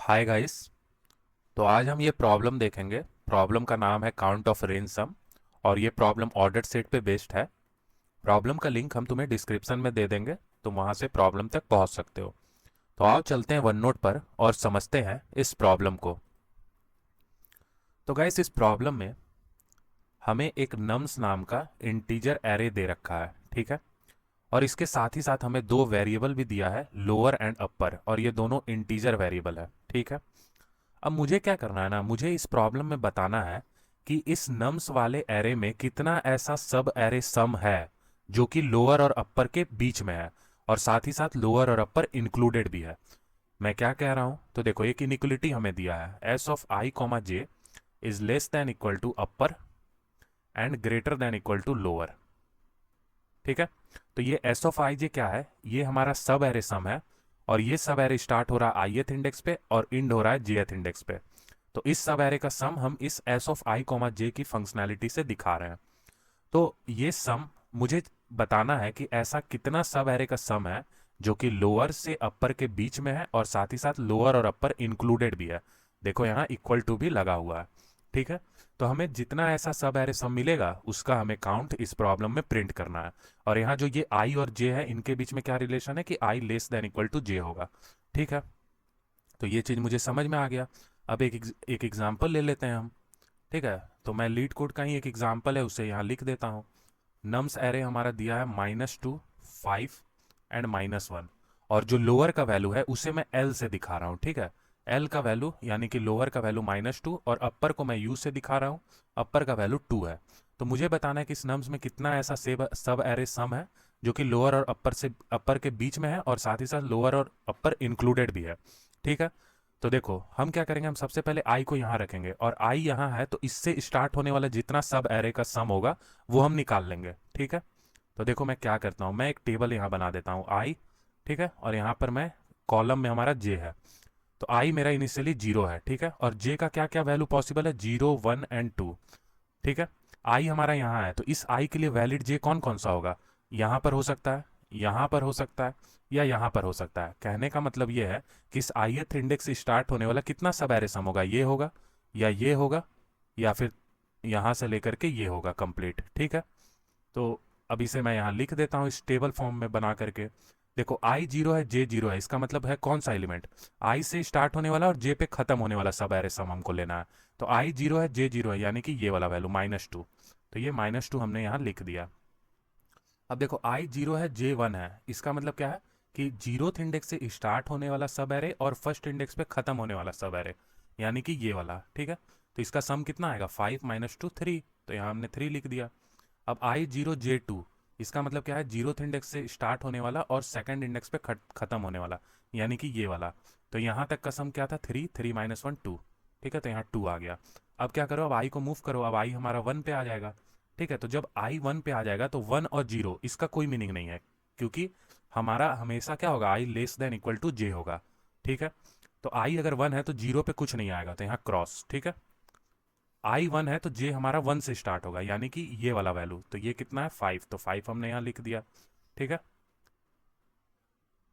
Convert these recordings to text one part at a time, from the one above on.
Hi guys. तो आज हम ये प्रॉब्लम देखेंगे। प्रॉब्लम का नाम है काउंट ऑफ रेंज सम और ये प्रॉब्लम ऑर्डर सेट पे बेस्ड है। प्रॉब्लम का लिंक हम तुम्हें डिस्क्रिप्शन में दे देंगे, तुम वहां से प्रॉब्लम तक पहुंच सकते हो। तो आओ चलते हैं वन नोट पर और समझते हैं इस प्रॉब्लम को। तो गाइस, इस प्रॉब्लम में हमें एक नम्स नाम का इंटीजर एरे दे रखा है, ठीक है। और इसके साथ ही साथ हमें दो वेरिएबल भी दिया है, लोअर एंड अपर, और ये दोनों इंटीजर वेरिएबल है, ठीक है। अब मुझे क्या करना है ना, मुझे इस प्रॉब्लम में बताना है कि इस नम्स वाले एरे में कितना ऐसा सब एरे सम है जो कि लोअर और अपर के बीच में है, और साथ ही साथ लोअर और अपर इंक्लूडेड भी है। मैं क्या कह रहा हूं, तो देखो एक इनिक्वलिटी हमें दिया है, S of I comma J is less than equal to upper and greater than equal to lower, ठीक है। तो ये एस ऑफ आई जे क्या है, ये हमारा सब एरे सम है, और ये सब एरे स्टार्ट हो रहा है आईएथ इंडेक्स पे और इंड हो रहा है जेएथ इंडेक्स पे। तो इस सब एरे का सम हम इस एस ऑफ आई कॉमा जे की फंक्शनैलिटी से दिखा रहे हैं। तो ये सम मुझे बताना है कि ऐसा कितना सब एरे का सम है जो कि लोअर से अपर के बीच में है और साथ ही साथ लोअर और अपर इंक्लूडेड भी है। देखो यहाँ इक्वल टू भी लगा हुआ है, ठीक है। तो हमें जितना ऐसा सब एरे सम मिलेगा उसका हमें काउंट इस प्रॉब्लम में प्रिंट करना है। और यहाँ जो ये आई और जे है, इनके बीच में क्या रिलेशन है कि आई लेस देन इक्वल टू जे होगा, ठीक है। तो ये चीज़ मुझे समझ में आ गया। अब एक एग्जाम्पल ले लेते हैं हम, ठीक है। तो मैं लीड कोड का ही एक एग्जाम्पल है उसे यहाँ लिख देता हूँ। नम्स एरे हमारा दिया है -2, 5 एंड -1, और जो लोअर का वैल्यू है उसे मैं एल से दिखा रहा हूँ, ठीक है। एल का वैल्यू यानी कि लोअर का वैल्यू -2 और अपर को मैं यू से दिखा रहा हूँ, अपर का वैल्यू 2 है। तो मुझे बताना है कि इस नम्स में कितना ऐसा सब एरे सम है जो कि लोअर और अपर के बीच में है और साथ ही साथ लोअर और अपर इंक्लूडेड भी है, ठीक है। तो देखो हम क्या करेंगे, हम सबसे पहले आई को यहाँ रखेंगे, और आई यहाँ है तो इससे स्टार्ट होने वाला जितना सब एरे का सम होगा वो हम निकाल लेंगे, ठीक है। तो देखो मैं क्या करता हूँ, मैं एक टेबल यहाँ बना देता हूँ आई, ठीक है। और यहाँ पर मैं कॉलम में हमारा जे है। तो आई मेरा इनिशियली 0 है, ठीक है। और जे का क्या क्या वैल्यू पॉसिबल है, 0, 1 एंड 2, ठीक है। आई हमारा यहाँ है तो इस आई के लिए वैलिड जे कौन कौन सा होगा, यहाँ पर हो सकता है, यहाँ पर हो सकता है, या यहाँ पर हो सकता है। कहने का मतलब ये है कि इस आईएथ इंडेक्स से स्टार्ट होने वाला कितना सब एरे सम होगा, ये होगा या ये होगा या फिर यहाँ से लेकर के ये होगा कंप्लीट, ठीक है। तो अब इसे मैं यहाँ लिख देता हूँ इस टेबल फॉर्म में बना करके। देखो आई 0 है, जे 0 है, इसका मतलब है कौन सा एलिमेंट, आई से स्टार्ट होने वाला और जे पे खत्म होने वाला सब एरे सम हमको लेना है। तो आई 0 है, जे 0 है, यानी कि ये वाला वैल्यू -2। तो ये -2 हमने यहाँ लिख दिया। अब देखो आई 0 है, जे 1 है, इसका मतलब क्या है कि जीरोथ इंडेक्स से स्टार्ट होने वाला सब एरे और फर्स्ट इंडेक्स पे खत्म होने वाला सब एरे, यानी कि ये वाला, ठीक है। तो इसका सम कितना आएगा, 5 -2 3, तो यहाँ हमने 3 लिख दिया। अब आई 0 जे 2, इसका मतलब क्या है, जीरोथ इंडेक्स से स्टार्ट होने वाला और सेकंड इंडेक्स पे खत्म होने वाला, यानी कि ये वाला। तो यहाँ तक का सम क्या था, 3, 3 -1 2, ठीक है। तो यहाँ 2 आ गया। अब क्या करो, अब आई को मूव करो, अब आई हमारा 1 पे आ जाएगा, ठीक है। तो जब आई 1 पे आ जाएगा तो 1 और 0 इसका कोई मीनिंग नहीं है, क्योंकि हमारा हमेशा क्या होगा, आई लेस देन इक्वल टू जे होगा, ठीक है। तो आई अगर 1 है तो 0 पे कुछ नहीं आएगा, तो यहाँ क्रॉस, ठीक है। आई 1 है तो जे हमारा 1 से स्टार्ट होगा, यानी कि ये वाला वैल्यू, तो ये कितना है 5, तो 5 हमने यहाँ लिख दिया, ठीक है।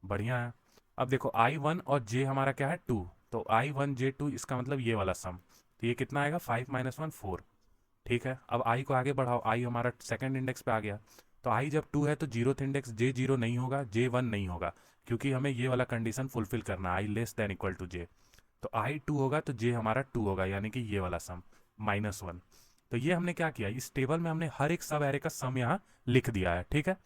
बढ़िया है। अब देखो आई 1 और जे हमारा क्या है 2, तो आई 1 जे 2 इसका मतलब ये वाला सम, तो ये कितना आएगा 5 -1 4, ठीक है। अब आई को आगे बढ़ाओ, आई हमारा सेकंड इंडेक्स पे आ गया। तो आई जब 2 है तो जीरोथ इंडेक्स जे 0 नहीं होगा, जे 1 नहीं होगा, क्योंकि हमें ये वाला कंडीशन फुलफिल करना है, आई लेस देन इक्वल टू जे। तो आई 2 होगा तो जे हमारा 2 होगा, यानी कि ये वाला सम -1। तो ये हमने क्या किया, इस टेबल में हमने हर एक सब एरे का सम यहाँ लिख दिया है, ठीक है।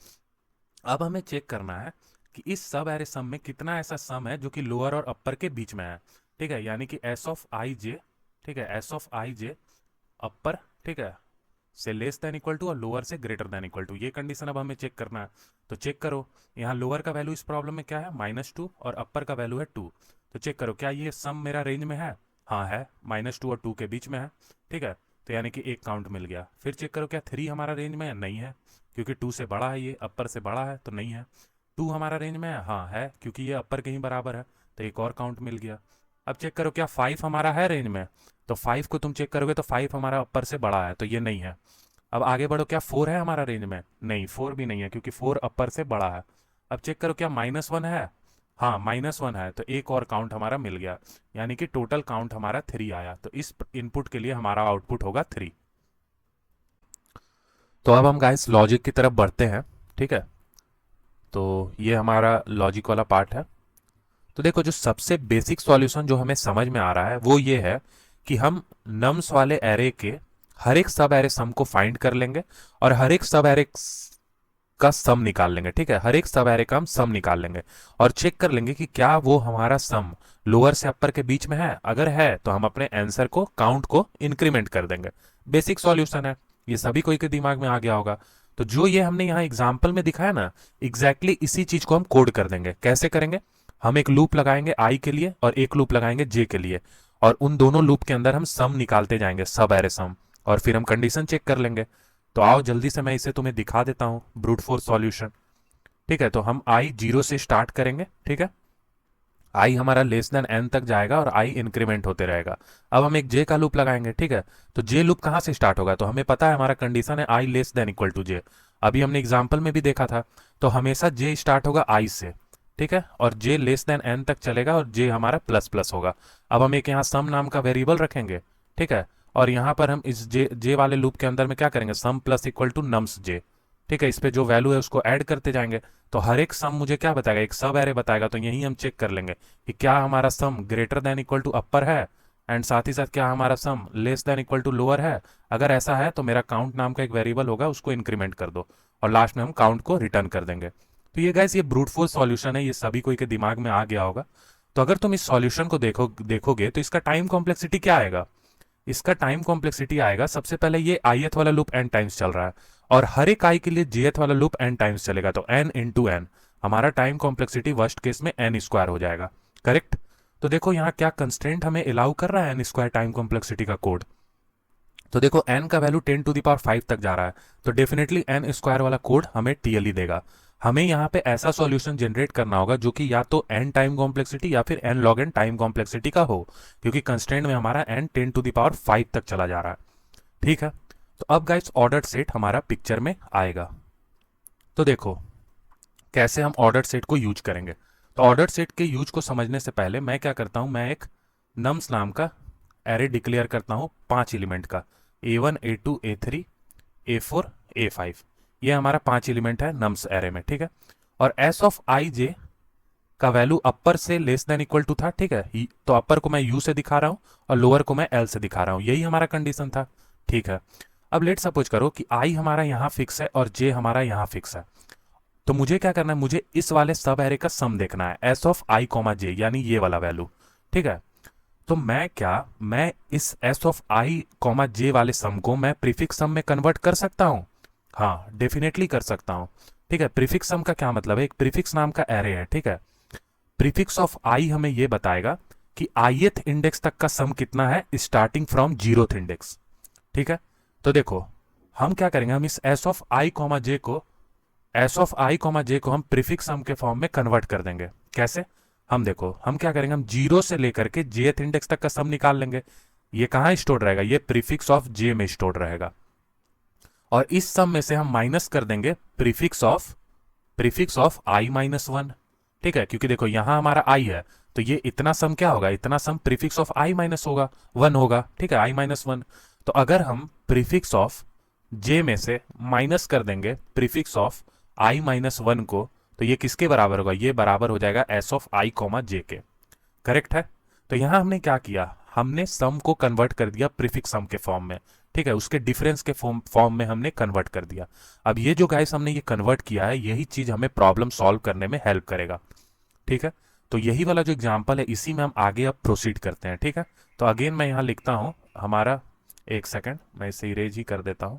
अब हमें चेक करना है कि इस सब एरे सम में कितना ऐसा सम है जो कि लोअर और अपर के बीच में है, ठीक है। यानी कि एस ऑफ आई जे, ठीक है, एस ऑफ आई जे अपर, ठीक है, से लेस देन इक्वल टू और लोअर से ग्रेटर देन इक्वल टू, ये कंडीशन अब हमें चेक करना है। तो चेक करो, यहाँ लोअर का वैल्यू इस प्रॉब्लम में क्या है, -2, और अपर का वैल्यू है 2। तो चेक करो क्या ये सम मेरा रेंज में है, हाँ है, -2 और 2 के बीच में है, ठीक है। तो यानी कि एक काउंट मिल गया। फिर चेक करो क्या 3 हमारा रेंज में है, नहीं है, क्योंकि 2 से बड़ा है, ये अपर से बड़ा है तो नहीं है। 2 हमारा रेंज में है, हाँ है, क्योंकि ये अपर के ही बराबर है, तो एक और काउंट मिल गया। अब चेक करो क्या 5 हमारा है रेंज में, तो 5 को तुम चेक करोगे तो 5 हमारा अपर से बड़ा है, तो ये नहीं है। अब आगे बढ़ो, क्या 4 है हमारा रेंज में, नहीं 4 भी नहीं है, क्योंकि 4 अपर से बड़ा है। अब चेक करो क्या -1 है, हाँ -1 है, तो एक और काउंट हमारा मिल गया, यानी कि टोटल काउंट हमारा 3 आया। तो इस इनपुट के लिए हमारा आउटपुट होगा 3। तो अब हम गाइस लॉजिक की तरफ बढ़ते हैं, ठीक है। तो ये हमारा लॉजिक वाला पार्ट है। तो देखो, जो सबसे बेसिक सॉल्यूशन जो हमें समझ में आ रहा है वो ये है कि हम नम्स वाले एरे के हर एक सब एरे सम को फाइंड कर लेंगे और हर एक सब एरे का सम निकाल लेंगे, ठीक है। हर एक सब एरे का हम सम निकाल लेंगे और चेक कर लेंगे कि क्या वो हमारा सम लोअर से अपर के बीच में है। अगर है तो हम अपने आंसर को, काउंट को इंक्रीमेंट कर देंगे। बेसिक सॉल्यूशन है, ये सभी कोई के दिमाग में आ गया होगा। तो जो ये हमने यहाँ एग्जाम्पल में दिखाया ना, एग्जैक्टली इसी चीज को हम कोड कर देंगे। कैसे करेंगे? हम एक लूप लगाएंगे आई के लिए और एक लूप लगाएंगे जे के लिए, और उन दोनों लूप के अंदर हम सम निकालते जाएंगे, सब एरे सम, और फिर हम कंडीशन चेक कर लेंगे। तो आओ जल्दी से मैं इसे तुम्हें दिखा देता हूं, ब्रूट फोर्स सॉल्यूशन। ठीक है, तो हम आई 0 से स्टार्ट करेंगे, ठीक है। आई हमारा लेस देन एन तक जाएगा और आई इंक्रीमेंट होते रहेगा। अब हम एक जे का लूप लगाएंगे, ठीक है। तो जे लूप कहां से स्टार्ट होगा? तो हमें पता है हमारा कंडीशन है आई लेस देन इक्वल टू जे, अभी हमने एग्जाम्पल में भी देखा था। तो हमेशा जे स्टार्ट होगा आई से, ठीक है, और जे लेस देन एन तक चलेगा और जे हमारा प्लस प्लस होगा। अब हम एक यहाँ सम नाम का वेरिएबल रखेंगे, ठीक है, और यहाँ पर हम इस जे वाले लूप के अंदर में क्या करेंगे? सम प्लस इक्वल टू नम्स जे, ठीक है। इस पे जो वैल्यू है उसको ऐड करते जाएंगे। तो हर एक सम मुझे क्या बताएगा? एक सब एरे बताएगा। तो यही हम चेक कर लेंगे कि क्या हमारा sum greater than equal to upper है, एंड साथ ही साथ क्या हमारा sum less than equal to lower है। अगर ऐसा है तो मेरा काउंट नाम का एक वेरिएबल होगा, उसको इंक्रीमेंट कर दो और लास्ट में हम काउंट को रिटर्न कर देंगे। तो ये गाइस, ये ब्रूट फोर्स सॉल्यूशन है, ये सभी कोई के दिमाग में आ गया होगा। तो अगर तुम इस सॉल्यूशन को देखोगे तो इसका टाइम कॉम्प्लेक्सिटी क्या आएगा? इसका टाइम कॉम्प्लेक्सिटी आएगा, सबसे पहले ये ith वाला लूप n टाइम्स चल रहा है और हर एक i के लिए jth वाला लूप n टाइम्स चलेगा। तो n इंटू एन, हमारा टाइम कॉम्प्लेक्सिटी वर्स्ट केस में n स्क्वायर हो जाएगा, करेक्ट। तो देखो यहाँ क्या कंस्ट्रेंट हमें अलाउ कर रहा है n स्क्वायर टाइम कॉम्प्लेक्सिटी का कोड। तो देखो n का वैल्यू 10⁵ तक जा रहा है, तो डेफिनेटली n स्क्वायर वाला कोड हमें TLE देगा। हमें यहाँ पे ऐसा सॉल्यूशन जनरेट करना होगा जो कि या तो n टाइम कॉम्प्लेक्सिटी या फिर n log n time complexity का हो, क्योंकि कंस्ट्रेंट में हमारा n 10⁵ तक चला जा रहा है, ठीक है। तो अब गाइस ऑर्डर्ड सेट हमारा पिक्चर में आएगा। तो देखो कैसे हम ऑर्डर्ड सेट को यूज करेंगे। तो ऑर्डर्ड सेट के यूज को समझने से पहले मैं क्या करता हूं, मैं एक नम्स नाम का एरे डिक्लेयर करता हूं 5 एलिमेंट का, A1 A2 A3 A4 A5। ये हमारा 5 एलिमेंट है नम्स एरे में, ठीक है। और एस ऑफ आई जे का वैल्यू अपर से लेस देन इक्वल टू था, ठीक है। तो अपर को मैं यू से दिखा रहा हूं और लोअर को मैं एल से दिखा रहा हूं, यही हमारा कंडीशन था, ठीक है। अब लेट सपोज करो कि आई हमारा यहां फिक्स है और जे हमारा यहां फिक्स है। तो मुझे क्या करना है? मुझे इस वाले सब एरे का सम देखना है, एस ऑफ आई कॉमा जे, यानी ये वाला वैल्यू, ठीक है। तो मैं इस एस ऑफ आई कॉमा जे वाले सम को मैं प्रीफिक्स सम में कन्वर्ट कर सकता हूं। हाँ, डेफिनेटली कर सकता हूं, ठीक है। प्रीफिक्स सम का क्या मतलब है? एक प्रीफिक्स नाम का एरे है, ठीक है। प्रीफिक्स ऑफ आई हमें यह बताएगा कि ith इंडेक्स तक का सम कितना है स्टार्टिंग फ्रॉम 0th इंडेक्स, ठीक है। तो देखो हम क्या करेंगे, हम इस एस ऑफ आई कॉमा जे को हम प्रीफिक्स सम के फॉर्म में कन्वर्ट कर देंगे। कैसे? हम देखो हम क्या करेंगे, हम 0 से लेकर के jth इंडेक्स तक का सम निकाल लेंगे। ये कहां स्टोर रहेगा? ये प्रीफिक्स ऑफ जे में स्टोर रहेगा, और इस सम में से हम माइनस कर देंगे प्रीफिक्स ऑफ i-1, ठीक है। क्योंकि देखो यहां हमारा i है, तो ये इतना सम क्या होगा? इतना सम प्रीफिक्स ऑफ i माइनस होगा 1 होगा, ठीक है, i-1। तो अगर हम प्रीफिक्स ऑफ j में से माइनस कर देंगे प्रीफिक्स ऑफ i-1 को, तो ये किसके बराबर होगा? ये बराबर हो जाएगा एस ऑफ आई कॉमा जे के, करेक्ट है। तो यहां हमने क्या किया, हमने सम को कन्वर्ट कर दिया प्रीफिक्स सम के फॉर्म में, ठीक है, उसके डिफरेंस के फॉर्म में हमने कन्वर्ट कर दिया। अब ये जो गाइस हमने ये कन्वर्ट किया है, यही चीज हमें प्रॉब्लम सॉल्व करने में हेल्प करेगा, ठीक है। तो यही वाला जो एग्जांपल है, इसी में हम आगे अब प्रोसीड करते हैं, ठीक है। तो अगेन मैं यहां लिखता हूं हमारा, एक सेकेंड मैं इसे इरेज ही कर देता हूं।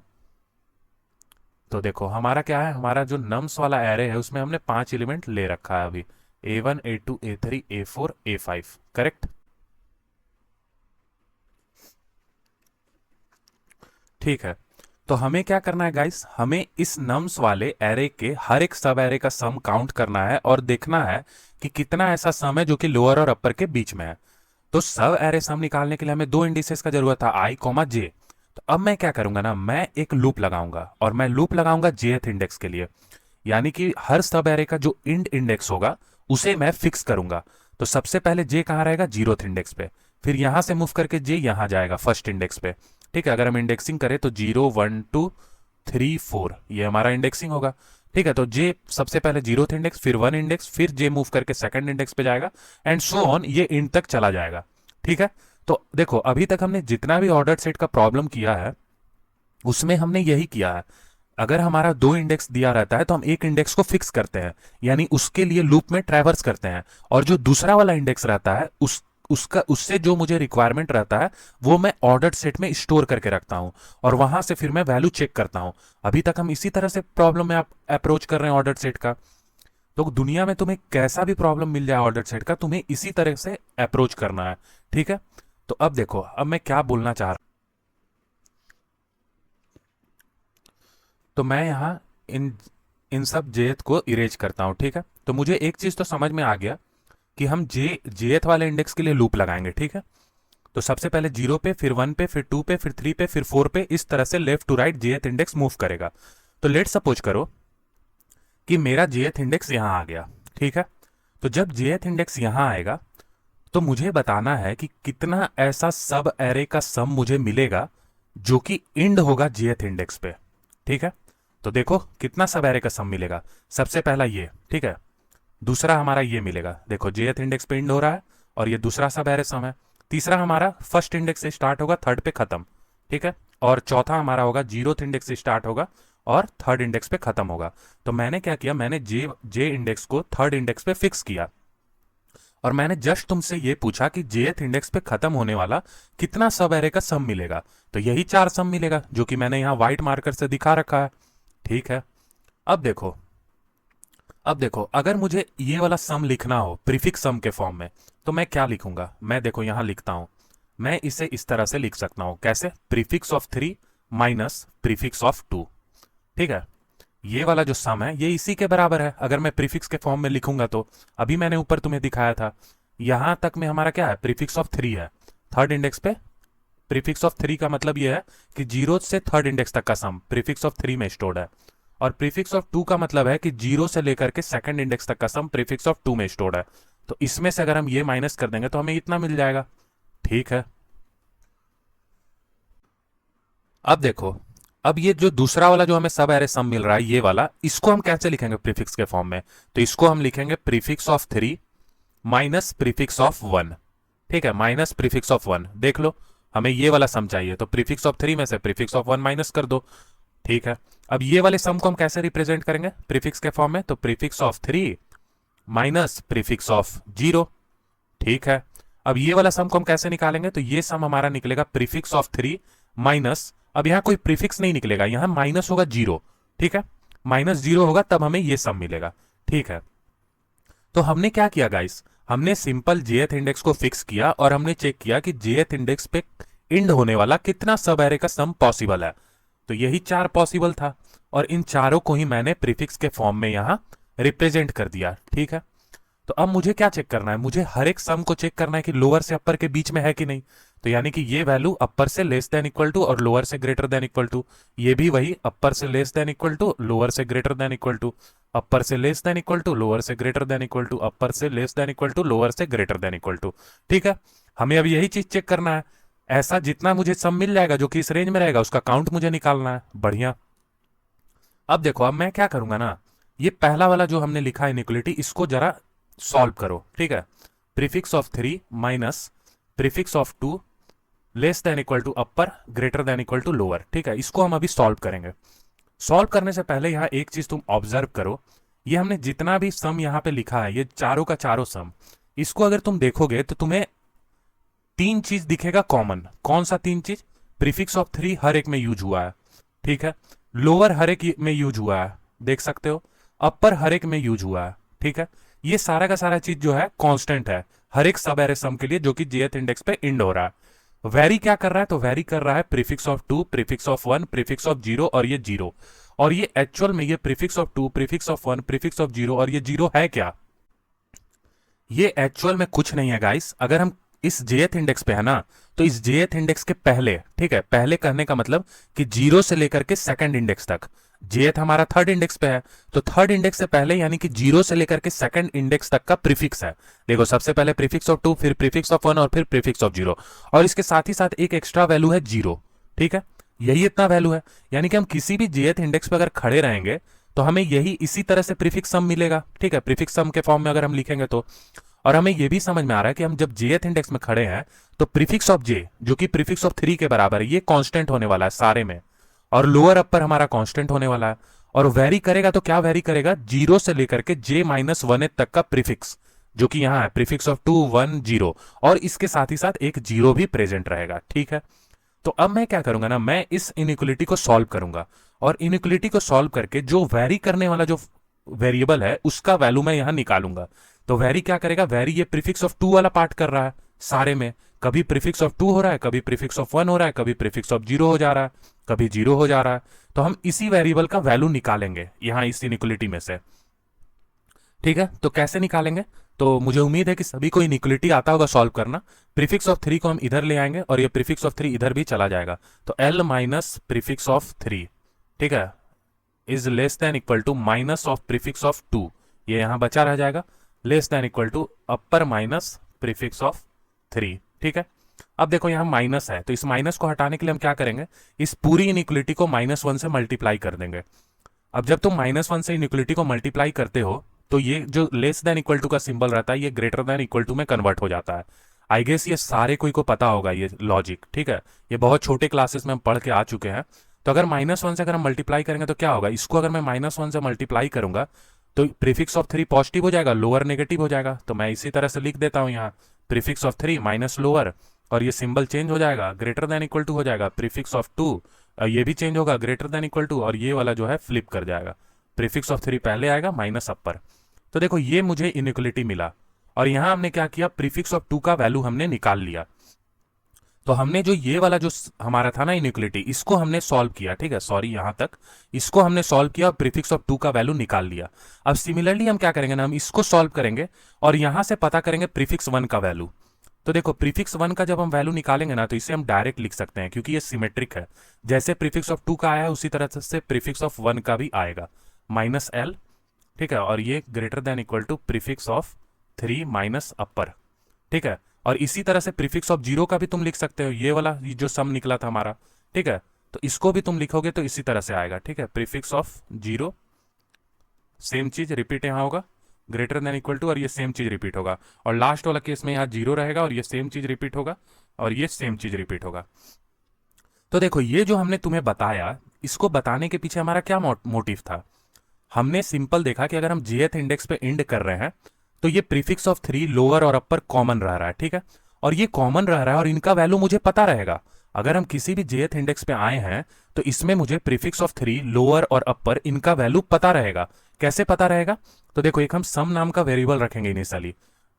तो देखो हमारा क्या है, हमारा जो नम्स वाला एरे है उसमें हमने 5 एलिमेंट ले रखा है अभी, A1 A2 A3 A4 A5, correct. ठीक है, तो हमें क्या करना है गाइस, हमें इस नम्स वाले एरे के हर एक सब एरे का सम काउंट करना है और देखना है कि कितना ऐसा सम है जो कि लोअर और अपर के बीच में है। तो सब एरे सम निकालने के लिए हमें 2 इंडिसेस का जरूरत था, आई कॉमा जे। तो अब मैं क्या करूंगा ना, मैं एक लूप लगाऊंगा और मैं लूप लगाऊंगा jth इंडेक्स के लिए, यानी कि हर सब एरे का जो इंड इंडेक्स होगा उसे मैं फिक्स करूंगा। तो सबसे पहले जे कहाँ रहेगा, जीरोथ इंडेक्स पे, फिर यहां से मूव करके जे यहां जाएगा फर्स्ट इंडेक्स पे। ठीक है, अगर हम इंडेक्सिंग करें तो 0 1 2 3 4 ये हमारा इंडेक्सिंग होगा। ठीक है, तो जे सबसे पहले जीरोथ इंडेक्स, फिर 1 इंडेक्स, फिर जे मूव करके सेकंड इंडेक्स पे जाएगा, एंड सो ऑन, ये इंड तक चला जाएगा। ठीक है, तो देखो अभी तक हमने जितना भी ऑर्डर सेट का प्रॉब्लम किया है उसमें हमने यही किया है। अगर हमारा 2 इंडेक्स दिया रहता है तो हम एक इंडेक्स को फिक्स करते हैं, यानी उसके लिए लूप में ट्रैवर्स करते हैं, और जो दूसरा वाला इंडेक्स रहता है उसका उससे जो मुझे रिक्वायरमेंट रहता है वो मैं ऑर्डर सेट में स्टोर करके रखता हूं, और वहां से फिर मैं वैल्यू चेक करता हूं। अभी तक हम इसी तरह से प्रॉब्लम में अप्रोच कर रहे हैं ऑर्डर सेट का। तो दुनिया में तुम्हें कैसा भी प्रॉब्लम मिल जाए ऑर्डर सेट का, तुम्हें इसी तरह से अप्रोच करना है। ठीक है, तो अब देखो, अब मैं क्या बोलना चाह रहा हूं। तो मैं यहाँ इन इन सब जेथ को इरेज करता हूं। ठीक है, तो मुझे एक चीज तो समझ में आ गया कि हम जेथ वाले इंडेक्स के लिए लूप लगाएंगे। ठीक है, तो सबसे पहले 0 पे, फिर 1 पे, फिर 2 पे, फिर 3 पे, फिर 4 पे, इस तरह से लेफ्ट टू राइट जेथ इंडेक्स मूव करेगा। तो लेट सपोज करो कि मेरा जेथ इंडेक्स यहां आ गया। ठीक है, तो जब जेथ इंडेक्स यहां आएगा तो मुझे बताना है कि कितना ऐसा सब एरे का सम मुझे मिलेगा जो कि इंड होगा जेथ इंडेक्स पे। ठीक है, तो देखो कितना सब एरे का सम मिलेगा। सबसे पहला ये, ठीक है, दूसरा हमारा ये मिलेगा, देखो जेथ इंडेक्स पे इंड हो रहा है, और ये दूसरा सब एरे सम है। तीसरा हमारा फर्स्ट इंडेक्स से स्टार्ट होगा, थर्ड पे खत्म। ठीक है, और चौथा हमारा होगा जीरोथ इंडेक्स से स्टार्ट होगा और थर्ड इंडेक्स पे खत्म होगा। तो मैंने क्या किया, मैंने जे इंडेक्स को थर्ड इंडेक्स पे फिक्स किया, और मैंने जस्ट तुमसे ये पूछा कि जेथ इंडेक्स पे खत्म होने वाला कितना सब एरे का सम मिलेगा। तो यही 4 सम मिलेगा, जो कि मैंने यहां व्हाइट मार्कर से दिखा रखा है। ठीक है, अब देखो, अब देखो, अगर मुझे ये वाला सम लिखना हो प्रीफिक्स सम के फॉर्म में, तो मैं क्या लिखूंगा, मैं देखो यहां लिखता हूं। मैं इसे इस तरह से लिख सकता हूं, कैसे, prefix of 3 minus prefix of 2। ठीक है, ये वाला जो सम है ये इसी के बराबर है अगर मैं प्रीफिक्स के फॉर्म में लिखूंगा तो। अभी मैंने ऊपर तुम्हें दिखाया था, यहां तक में हमारा क्या है, प्रीफिक्स ऑफ 3 है थर्ड इंडेक्स पे। प्रीफिक्स ऑफ 3 का मतलब यह है कि जीरो से थर्ड इंडेक्स तक का सम प्रीफिक्स ऑफ 3 में स्टोर्ड है, और प्रीफिक्स ऑफ 2 का मतलब है कि जीरो से लेकर के सेकंड इंडेक्स तक का सम प्रीफिक्स ऑफ 2 में स्टोर्ड है। तो इसमें से अगर हम ये माइनस कर देंगे तो हमें इतना मिल जाएगा। ठीक है, अब देखो, अब ये जो दूसरा वाला जो हमें सब एरे सम मिल रहा है, ये वाला, इसको हम कैसे लिखेंगे प्रीफिक्स के फॉर्म में, तो इसको हम लिखेंगे prefix of 3 minus prefix of 1। ठीक है, माइनस प्रीफिक्स ऑफ 1, देख लो हमें ये वाला सम चाहिए, तो प्रीफिक्स ऑफ 3 में से प्रीफिक्स ऑफ 1 माइनस कर दो। ठीक है, अब ये वाले सम को हम कैसे रिप्रेजेंट करेंगे प्रीफिक्स के फॉर्म में, तो prefix of 3 minus prefix of 0। ठीक है, अब ये वाला सम को हम कैसे निकालेंगे, तो ये सम हमारा निकलेगा प्रीफिक्स ऑफ 3 माइनस, अब यहां कोई प्रीफिक्स नहीं निकलेगा, यहां माइनस होगा 0। ठीक है, -0 होगा तब हमें ये सम मिलेगा। ठीक है, तो हमने क्या किया गाइस, हमने सिंपल जेथ इंडेक्स को फिक्स किया और हमने चेक किया कि जेथ इंडेक्स पे इंड होने वाला कितना सब एरे का सम पॉसिबल है। तो यही 4 पॉसिबल था, और इन चारों को ही मैंने प्रीफिक्स के फॉर्म में यहां रिप्रेजेंट कर दिया। ठीक है, तो अब मुझे क्या चेक करना है, मुझे हर एक सम को चेक करना है कि लोअर से अपर के बीच में है कि नहीं। तो यानी कि ये वैल्यू अपर से लेस देन इक्वल टू और लोअर से ग्रेटर देन इक्वल टू, ये भी वही अपर से less than equal to, lower से greater than equal to, upper से less than equal to, lower से greater than equal to, upper से less than equal to, lower से ग्रेटर देन इक्वल टू। ठीक है, हमें अब यही चीज चेक करना है। ऐसा जितना मुझे सम मिल जाएगा जो कि इस रेंज में रहेगा उसका काउंट मुझे निकालना है। बढ़िया, अब देखो, अब मैं क्या करूंगा ना, ये पहला वाला जो हमने लिखा इनइक्वलिटी, इसको जरा सॉल्व करो। ठीक है, prefix of 3 minus prefix of 2 less than equal to upper, greater than equal to lower. ठीक है, इसको हम अभी सॉल्व करेंगे। सॉल्व करने से पहले यहां एक चीज तुम ऑब्जर्व करो, ये हमने जितना भी सम यहां पे लिखा है, ये चारों का चारों सम, इसको अगर तुम देखोगे तो तुम्हें 3 चीज दिखेगा कॉमन। कौन सा 3 चीज, प्रीफिक्स ऑफ 3 हर एक में यूज हुआ है। ठीक है, लोअर हर एक में यूज हुआ है, देख सकते हो, अपर हर एक में यूज हुआ है। ठीक है, ये सारा का सारा चीज जो है कांस्टेंट है हर एक सब एरे सम के लिए जो कि जेथ इंडेक्स पे इंड हो रहा है। वेरी क्या कर रहा है, तो वेरी कर रहा है prefix of 2, prefix of 1, prefix of 0 और ये 0। और ये एक्चुअल में ये prefix of 2, prefix of 1, prefix of 0 और ये 0 है क्या, ये एक्चुअल में कुछ नहीं है गाइस। अगर हम इस जेथ इंडेक्स पे है ना, तो इस जेथ इंडेक्स के पहले, ठीक है, पहले कहने का मतलब कि 0 से लेकर के सेकंड इंडेक्स तक, jth हमारा थर्ड इंडेक्स पे है, तो थर्ड इंडेक्स से पहले यानी कि जीरो से लेकर के सेकंड इंडेक्स तक का प्रीफिक्स है। देखो सबसे पहले प्रीफिक्स ऑफ 2, फिर प्रीफिक्स ऑफ 1 और फिर प्रीफिक्स ऑफ 0, और इसके साथ ही साथ एक एक्स्ट्रा वैल्यू है 0। ठीक है, यही इतना वैल्यू है, यानी कि हम किसी भी jth इंडेक्स पे अगर खड़े रहेंगे तो हमें यही इसी तरह से प्रीफिक्स सम मिलेगा। ठीक है, प्रीफिक्स सम के फॉर्म में अगर हम लिखेंगे तो, और हमें यह भी समझ में आ रहा है कि हम जब jth इंडेक्स में खड़े हैं तो प्रीफिक्स ऑफ j जो कि प्रीफिक्स ऑफ 3 के बराबर है, ये कांस्टेंट होने वाला है सारे में, और लोअर अपर हमारा कांस्टेंट होने वाला है। और वेरी करेगा तो क्या वेरी करेगा, 0 से लेकर के j माइनस 1 तक का प्रीफिक्स, जो कि यहां है प्रीफिक्स ऑफ 2 1 0, और इसके साथ ही साथ एक 0 भी प्रेजेंट रहेगा। ठीक है, तो अब मैं क्या करूंगा ना, मैं इस इनइक्वलिटी को सॉल्व करूंगा, और इनइक्वलिटी को सॉल्व करके जो वेरी करने वाला जो वेरिएबल है उसका वैल्यू मैं यहां निकालूंगा। तो वेरी क्या करेगा, वेरी ये प्रीफिक्स ऑफ 2 वाला पार्ट कर रहा है सारे में, कभी प्रीफिक्स ऑफ 2 हो रहा है, कभी प्रीफिक्स ऑफ 1 हो रहा है, कभी प्रीफिक्स ऑफ 0 हो जा रहा है, कभी 0 हो जा रहा है। तो हम इसी वेरिएबल का वैल्यू निकालेंगे यहां इस इनइक्वलिटी में से। ठीक है, तो कैसे निकालेंगे, तो मुझे उम्मीद है कि सभी को इनइक्वलिटी आता होगा सॉल्व करना। प्रीफिक्स ऑफ 3 को हम इधर ले आएंगे और ये प्रीफिक्स ऑफ 3 इधर भी चला जाएगा, तो l माइनस प्रीफिक्स ऑफ 3, ठीक है, is less than equal to minus of prefix of 2, ये यहां बचा रह जाएगा, less than equal to upper minus prefix of 3। ठीक है, अब देखो यहां माइनस है, तो इस माइनस को हटाने के लिए हम क्या करेंगे, इस पूरी इनइक्वलिटी को -1 से मल्टीप्लाई कर देंगे। अब जब तुम -1 से इनइक्वलिटी को मल्टीप्लाई करते हो तो ये जो लेस देन इक्वल टू का सिंबल रहता है ये ग्रेटर देन इक्वल टू में कन्वर्ट हो जाता है। आई गेस ये सारे कोई को पता होगा ये लॉजिक। ठीक है, ये बहुत छोटे क्लासेस में हम पढ़ के आ चुके हैं। तो अगर -1 से अगर हम मल्टीप्लाई करेंगे तो क्या होगा, इसको अगर मैं -1 से मल्टीप्लाई करूंगा तो प्रीफिक्स ऑफ 3 पॉजिटिव हो जाएगा, लोअर नेगेटिव हो जाएगा। तो मैं इसी तरह से लिख देता हूं यहाँ प्रीफिक्स ऑफ 3 माइनस लोअर, और ये सिंबल चेंज हो जाएगा, ग्रेटर देन इक्वल टू हो जाएगा, प्रीफिक्स ऑफ 2 ये भी चेंज होगा, ग्रेटर देन इक्वल टू, और ये वाला जो है फ्लिप कर जाएगा, प्रीफिक्स ऑफ 3 पहले आएगा माइनस अपर। तो देखो ये मुझे इनइक्वलिटी मिला, और यहां हमने क्या किया, प्रीफिक्स ऑफ 2 का वैल्यू हमने निकाल लिया। तो हमने जो ये वाला जो हमारा था ना इनइक्वलिटी, इसको हमने सॉल्व किया। ठीक है, सॉरी यहां तक, इसको हमने सॉल्व किया और प्रीफिक्स ऑफ 2 का वैल्यू निकाल लिया। अब सिमिलरली हम क्या करेंगे ना, हम इसको सॉल्व करेंगे और यहां से पता करेंगे प्रीफिक्स 1 का वैल्यू। तो देखो प्रीफिक्स 1 का जब हम वैल्यू निकालेंगे ना तो इसे हम डायरेक्ट लिख सकते हैं, क्योंकि ये सिमेट्रिक है, जैसे प्रीफिक्स ऑफ 2 का आया है उसी तरह से प्रीफिक्स ऑफ 1 का भी आएगा, -l। ठीक है, और ये greater than equal to prefix of 3 minus upper. ठीक है, और इसी तरह से प्रीफिक्स ऑफ 0 का भी तुम लिख सकते हो, ये वाला जो सम निकला था हमारा। ठीक है, तो इसको भी तुम लिखोगे तो इसी तरह से आएगा। ठीक है, प्रीफिक्स ऑफ 0, सेम चीज रिपीट यहां होगा, ग्रेटर देन इक्वल टू, और ये सेम चीज रिपीट होगा, और लास्ट वाला केस में यहाँ 0 रहेगा और ये सेम चीज रिपीट होगा और ये सेम चीज रिपीट होगा। तो देखो ये जो हमने तुम्हें बताया, इसको बताने के पीछे हमारा क्या मोटिव था, हमने सिंपल देखा कि अगर हम jth इंडेक्स पे एंड कर रहे हैं तो ये प्रीफिक्स ऑफ 3 लोअर और अपर कॉमन रह रहा है। ठीक है, और ये कॉमन रह रहा है और इनका वैल्यू मुझे पता रहेगा। अगर हम किसी भी jth इंडेक्स पे आए हैं तो इसमें मुझे प्रीफिक्स ऑफ 3 लोअर और अपर इनका वैल्यू पता रहेगा। कैसे पता रहेगा, तो देखो एक हम सम नाम का वेरिएबल रखेंगे इनिशियली।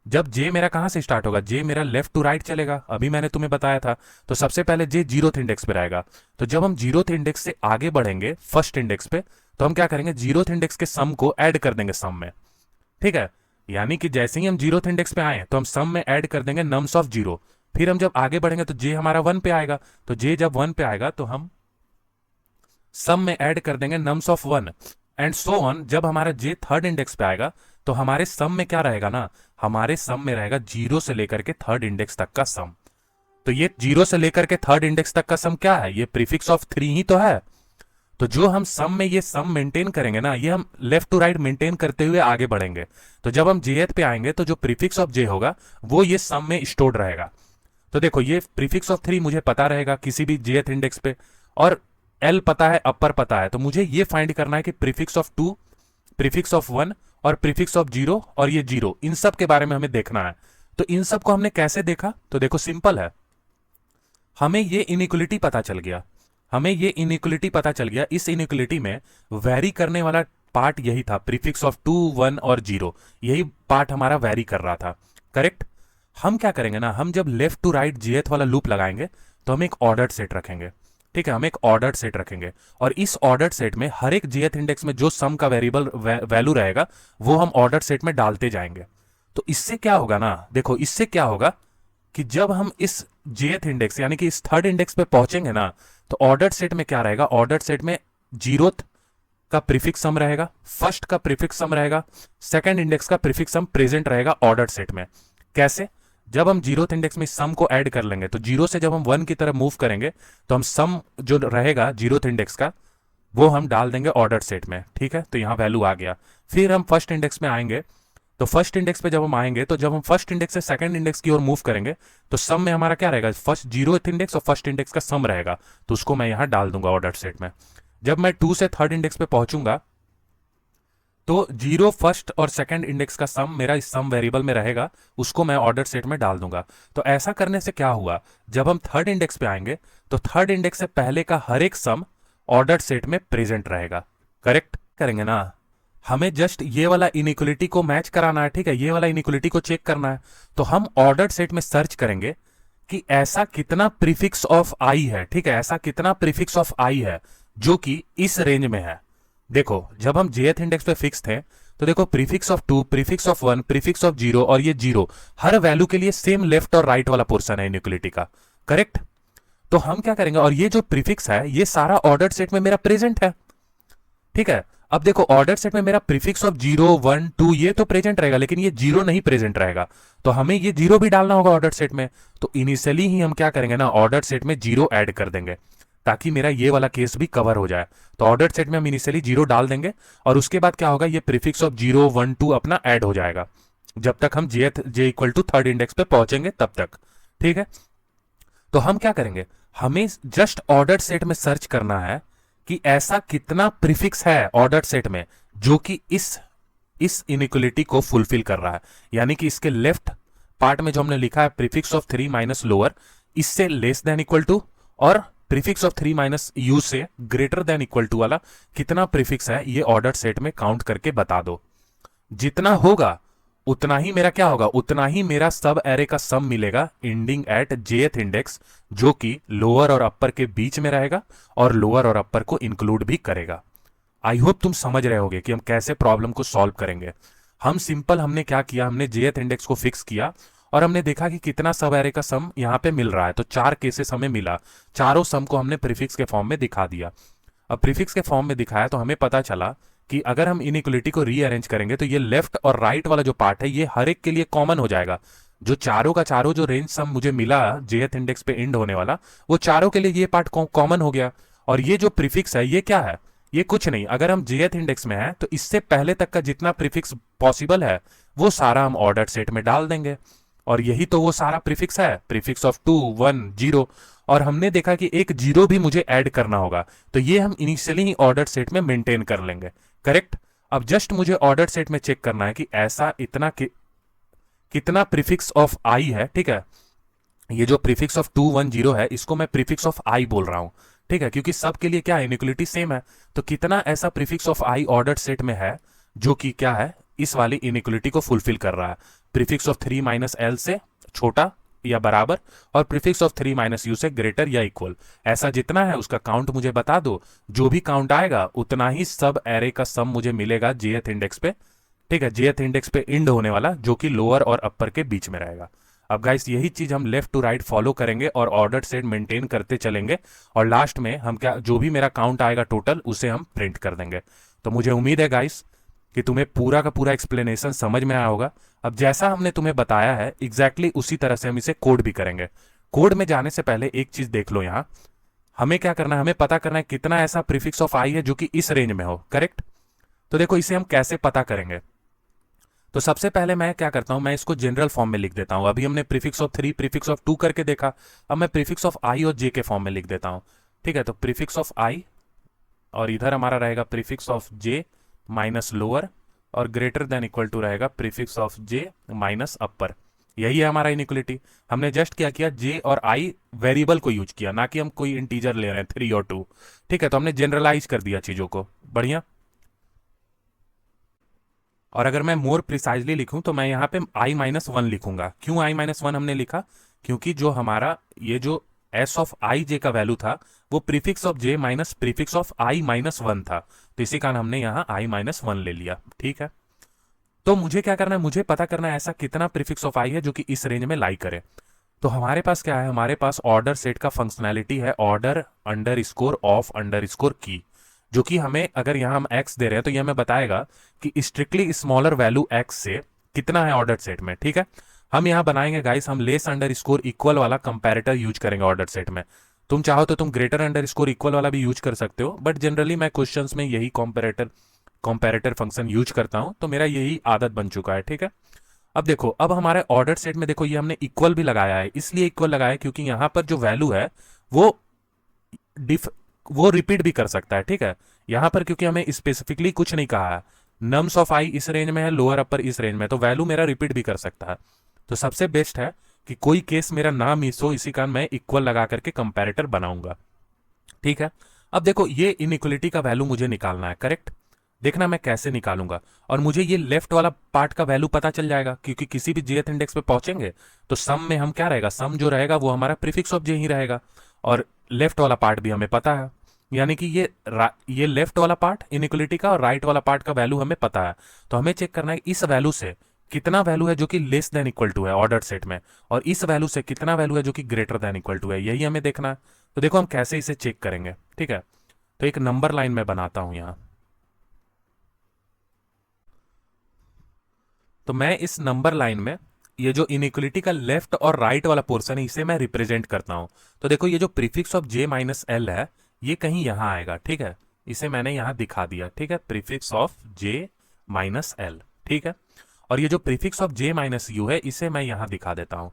जब j मेरा कहां से स्टार्ट होगा, j मेरा लेफ्ट टू राइट चलेगा, अभी मैंने तुम्हें बताया था। तो सबसे पहले j 0th इंडेक्स पे रहेगा। तो जब हम 0th इंडेक्स से आगे बढ़ेंगे फर्स्ट इंडेक्स पे, तो हम क्या करेंगे, 0th इंडेक्स के सम को ऐड कर देंगे सम में। ठीक है, यानी कि जैसे ही हम 0th इंडेक्स पे आए तो हम सम में ऐड कर देंगे नम्स ऑफ 0। फिर हम जब आगे बढ़ेंगे तो j हमारा 1 पे आएगा, तो j जब 1 पे आएगा तो हम सम में ऐड कर देंगे nums of 1, and so on. जब हमारा j थर्ड इंडेक्स पे आएगा तो हमारे सम में क्या रहेगा ना, हमारे सम में रहेगा 0 से लेकर के थर्ड इंडेक्स तक का सम। तो ये 0 से लेकर के थर्ड इंडेक्स तक का सम क्या है, ये प्रीफिक्स ऑफ 3 ही तो है। तो जो हम सम में ये सम मेंटेन करेंगे ना, ये हम लेफ्ट टू राइट मेंटेन करते हुए आगे बढ़ेंगे। तो जब हम jth पे आएंगे तो जो प्रीफिक्स ऑफ j होगा वो ये सम में स्टोर्ड रहेगा। तो देखो ये प्रीफिक्स ऑफ 3 मुझे पता रहेगा किसी भी jth इंडेक्स पे, और l पता है, अपर पता है। तो मुझे ये फाइंड करना है कि प्रीफिक्स ऑफ 2, प्रीफिक्स ऑफ 1 और प्रीफिक्स ऑफ 0 और ये 0, इन सब के बारे में हमें देखना है। तो इन सब को हमने कैसे देखा, तो देखो सिंपल है, हमें ये इनइक्वलिटी पता चल गया, हमें ये इनइक्वलिटी पता चल गया। इस इनइक्वलिटी में वेरी करने वाला पार्ट यही था, प्रीफिक्स ऑफ 2 1 और 0, यही पार्ट हमारा वेरी कर रहा था। करेक्ट, हम क्या करेंगे ना, हम जब लेफ्ट टू राइट jth वाला लूप लगाएंगे तो हम एक ऑर्डर्ड सेट रखेंगे। ठीक है, हम एक ऑर्डर्ड सेट रखेंगे, और इस ऑर्डर्ड सेट में हर एक jth इंडेक्स में जो सम का वेरिएबल वैल्यू रहेगा वो हम ऑर्डर्ड सेट में डालते जाएंगे। तो इससे क्या होगा ना, देखो इससे क्या होगा कि जब हम इस jth इंडेक्स यानी कि इस थर्ड इंडेक्स पे पहुंचेंगे ना, तो ऑर्डर्ड सेट में क्या रहेगा, ऑर्डर्ड सेट में 0th का प्रीफिक्स सम रहेगा, फर्स्ट का प्रीफिक्स सम रहेगा, सेकंड इंडेक्स का प्रीफिक्स सम प्रेजेंट रहेगा ऑर्डर सेट में। कैसे? जब हम जीरोथ इंडेक्स में सम को ऐड कर लेंगे तो जीरो से जब हम वन की तरफ मूव करेंगे तो हम सम जो रहेगा जीरोथ इंडेक्स का वो हम डाल देंगे ऑर्डर सेट में। ठीक है, तो यहां वैल्यू आ गया। फिर हम फर्स्ट इंडेक्स में आएंगे, तो फर्स्ट इंडेक्स पे जब हम आएंगे तो जब हम फर्स्ट इंडेक्स से सेकंड इंडेक्स की ओर मूव करेंगे तो सम में हमारा क्या रहेगा, फर्स्ट जीरोथ इंडेक्स और फर्स्ट इंडेक्स का सम रहेगा, तो उसको मैं यहां डाल दूंगा ऑर्डर सेट में। जब मैं 2 से थर्ड इंडेक्स पे पहुंचूंगा तो जीरो फर्स्ट और सेकंड इंडेक्स का सम मेरा इस सम वेरिएबल में रहेगा, उसको मैं ऑर्डर सेट में डाल दूंगा। तो ऐसा करने से क्या हुआ, जब हम थर्ड इंडेक्स पे आएंगे तो थर्ड इंडेक्स से पहले का हर एक सम ऑर्डर सेट में प्रेजेंट रहेगा। करेक्ट करेंगे ना? हमें जस्ट ये वाला इनइक्वलिटी को मैच कराना है। ठीक है, ये वाला इनइक्वलिटी को चेक करना है, तो हम ऑर्डर सेट में सर्च करेंगे कि ऐसा कितना प्रीफिक्स ऑफ आई है। ठीक है, ऐसा कितना प्रीफिक्स ऑफ आई है जो कि इस रेंज में है। देखो, जब हम जेथ इंडेक्स पे फिक्स थे तो देखो prefix of 2, prefix of 1, prefix of 0 और ये 0 हर वैल्यू के लिए सेम लेफ्ट और राइट वाला पोर्शन है इनइक्वलिटी का। करेक्ट? तो हम क्या करेंगे, और ये जो प्रीफिक्स है ये सारा ऑर्डर सेट में मेरा प्रेजेंट है। ठीक है, अब देखो ऑर्डर सेट में मेरा प्रीफिक्स ऑफ 0, 1, 2 ये तो प्रेजेंट रहेगा, लेकिन ये 0 नहीं प्रेजेंट रहेगा, तो हमें ये 0 भी डालना होगा ऑर्डर सेट में। तो इनिशियली ही हम क्या करेंगे ना, ऑर्डर सेट में 0 ऐड कर देंगे ताकि मेरा ये वाला केस भी कवर हो जाए। तो ऑर्डर सेट में हम इनिशियली 0 डाल देंगे और उसके बाद क्या होगा, ये प्रीफिक्स ऑफ 0, 1, 2 अपना ऐड हो जाएगा जब तक हम J equal to third index पे पहुंचेंगे तब तक। ठीक है, तो हम क्या करेंगे, हमें जस्ट ऑर्डर सेट में सर्च करना है कि ऐसा कितना प्रीफिक्स है ऑर्डर सेट में जो कि इस इनइक्वलिटी को फुलफिल कर रहा है। यानी कि इसके लेफ्ट पार्ट में जो हमने लिखा है प्रीफिक्स ऑफ 3 माइनस लोअर, इससे लेस देन इक्वल टू, और प्रीफिक्स ऑफ 3 माइनस यू से ग्रेटर देन इक्वल टू वाला कितना प्रीफिक्स है ये ऑर्डर सेट में काउंट करके बता दो। जितना होगा उतना ही मेरा क्या होगा, उतना ही मेरा सब एरे का सम मिलेगा एंडिंग एट जेथ इंडेक्स, जो कि लोअर और अपर के बीच में रहेगा और लोअर और अपर को इंक्लूड भी करेगा। आई होप तुम समझ रहे होगे कि हम कैसे प्रॉब्लम को सॉल्व करेंगे। हमने क्या किया, हमने जेथ इंडेक्स को फिक्स किया और हमने देखा कि कितना सब एरे का सम यहाँ पे मिल रहा है। तो 4 केसेस हमें मिला, चारों सम को हमने प्रीफिक्स के फॉर्म में दिखा दिया। अब प्रीफिक्स के फॉर्म में दिखाया तो हमें पता चला कि अगर हम इनइक्वलिटी को रीअरेंज करेंगे तो ये लेफ्ट और राइट वाला जो पार्ट है ये हर एक के लिए कॉमन हो जाएगा। जो चारों का चारों जो रेंज सम मुझे मिला जेथ इंडेक्स पे एंड होने वाला, वो चारों के लिए ये पार्ट कॉमन हो गया। और ये जो प्रीफिक्स है ये क्या है, ये कुछ नहीं, अगर हम जेथ इंडेक्स में है तो इससे पहले तक का जितना प्रीफिक्स पॉसिबल है वो सारा हम ऑर्डर सेट में डाल देंगे। और यही तो वो सारा प्रीफिक्स है, प्रीफिक्स ऑफ 2, 1, 0। और हमने देखा कि एक 0 भी मुझे ऐड करना होगा, तो ये हम इनिशियली ही ऑर्डर सेट में मेंटेन कर लेंगे। करेक्ट? अब जस्ट मुझे ऑर्डर सेट में चेक करना है कि ऐसा कितना प्रीफिक्स ऑफ आई है। ठीक है, ये जो प्रीफिक्स ऑफ 2, 1, 0 है इसको मैं प्रीफिक्स ऑफ आई बोल रहा हूं। ठीक है, क्योंकि सब के लिए क्या है, इनइक्वलिटी सेम है। तो कितना ऐसा prefix of I order set में है जो कि क्या है, इस वाली इनइक्वलिटी को फुलफिल कर रहा है। प्रीफिक्स ऑफ 3 माइनस एल से छोटा या बराबर और प्रीफिक्स ऑफ 3 माइनस यू से ग्रेटर या इक्वल, ऐसा जितना है उसका काउंट मुझे बता दो। जो भी काउंट आएगा उतना ही सब एरे का सम मुझे मिलेगा जेथ इंडेक्स पे। ठीक है, जेथ इंडेक्स पे एंड होने वाला जो कि लोअर और अपर के बीच में रहेगा। अब गाइस यही चीज हम लेफ्ट टू राइट फॉलो करेंगे और ऑर्डर सेट मेंटेन करते चलेंगे और लास्ट में हम क्या, जो भी मेरा काउंट आएगा टोटल उसे हम प्रिंट कर देंगे। तो मुझे उम्मीद है गाइस कि तुम्हें पूरा का पूरा एक्सप्लेनेशन समझ में आया होगा। अब जैसा हमने तुम्हें बताया है एग्जैक्टली उसी तरह से हम इसे कोड भी करेंगे। कोड में जाने से पहले एक चीज देख लो, यहां हमें क्या करना है, हमें पता करना है कितना ऐसा प्रीफिक्स ऑफ आई है जो कि इस रेंज में हो। करेक्ट? तो देखो इसे हम कैसे पता करेंगे। तो सबसे पहले मैं क्या करता हूं, मैं इसको जनरल फॉर्म में लिख देता हूं। अभी हमने प्रीफिक्स ऑफ 3, प्रीफिक्स ऑफ 2 करके देखा, अब मैं प्रीफिक्स ऑफ आई और जे के फॉर्म में लिख देता हूं। ठीक है, तो प्रीफिक्स ऑफ आई और इधर हमारा रहेगा prefix of j minus lower और ग्रेटर देन इक्वल टू रहेगा प्रीफिक्स ऑफ जे माइनस अपर। यही है हमारा इनइक्वलिटी। हमने जस्ट क्या किया, जे और आई वेरिएबल को यूज किया, ना कि हम कोई इंटीजर ले रहे हैं 3 और 2। ठीक है, तो हमने जनरलाइज कर दिया चीजों को। बढ़िया। और अगर मैं मोर प्रिसाइजली लिखूं तो मैं यहाँ पे i माइनस 1 लिखूंगा। क्यों i माइनस 1 हमने लिखा, क्योंकि जो हमारा ये जो s ऑफ आई जे का वैल्यू था वो prefix of j minus prefix of i minus 1 था, तो इसी कारण हमने यहाँ i माइनस 1 ले लिया। ठीक है, तो मुझे क्या करना है, मुझे पता करना है ऐसा कितना प्रीफिक्स ऑफ i है जो कि इस रेंज में लाई करे। तो हमारे पास क्या है, हमारे पास ऑर्डर सेट का फंक्शनैलिटी है order underscore of underscore की। जो कि हमें अगर यहाँ हम x दे रहे हैं तो ये हमें बताएगा कि स्ट्रिक्टली स्मॉलर वैल्यू x से कितना है ऑर्डर सेट में। ठीक है, हम यहाँ बनाएंगे गाइस, हम लेस अंडर स्कोर इक्वल वाला कंपैरेटर यूज करेंगे ऑर्डर सेट में। तुम चाहो तो तुम ग्रेटर अंडर स्कोर इक्वल वाला भी यूज कर सकते हो, बट जनरली मैं क्वेश्चंस में यही कंपैरेटर फंक्शन यूज करता हूं, तो मेरा यही आदत बन चुका है। ठीक है, अब देखो, अब हमारे ऑर्डर सेट में देखो ये हमने इक्वल भी लगाया है, इसलिए इक्वल लगाया है क्योंकि यहां पर जो वैल्यू है वो वो रिपीट भी कर सकता है। ठीक है, यहां पर क्योंकि हमें स्पेसिफिकली कुछ नहीं कहा है, नम्स ऑफ आई इस रेंज में है, लोअर अपर इस रेंज में, तो वैल्यू मेरा रिपीट भी कर सकता है। तो सबसे बेस्ट है कि कोई केस मेरा ना मिस हो, इसी कारण मैं इक्वल लगा करके कंपैरेटर बनाऊंगा। ठीक है, अब देखो ये इनइक्वलिटी का वैल्यू मुझे निकालना है, करेक्ट। देखना मैं कैसे निकालूंगा, और मुझे ये लेफ्ट वाला पार्ट का वैल्यू पता चल जाएगा क्योंकि किसी भी जेथ इंडेक्स पे पहुंचेंगे तो सम में हम क्या रहेगा, सम जो रहेगा वो हमारा प्रीफिक्स ऑफ जे ही रहेगा, और लेफ्ट वाला पार्ट भी हमें पता है, यानी कि ये लेफ्ट वाला पार्ट इनइक्वलिटी का और राइट वाला पार्ट का वैल्यू हमें पता है। तो हमें चेक करना है इस वैल्यू से कितना वैल्यू है जो कि लेस देन इक्वल टू है ऑर्डर सेट में, और इस वैल्यू से कितना वैल्यू है जो कि ग्रेटर देन इक्वल टू है, यही हमें देखना है। तो देखो हम कैसे इसे चेक करेंगे। ठीक है, तो एक नंबर लाइन में बनाता हूं यहां, तो मैं इस नंबर लाइन में ये जो इनइक्वलिटी का लेफ्ट और राइट वाला पोर्शन है इसे मैं रिप्रेजेंट करता हूं। तो देखो ये जो prefix of j minus L है ये कहीं यहां आएगा। ठीक है, इसे मैंने यहां दिखा दिया। ठीक है, prefix of j minus L. ठीक है, और ये जो prefix of j minus you है इसे मैं यहां दिखा देता हूं,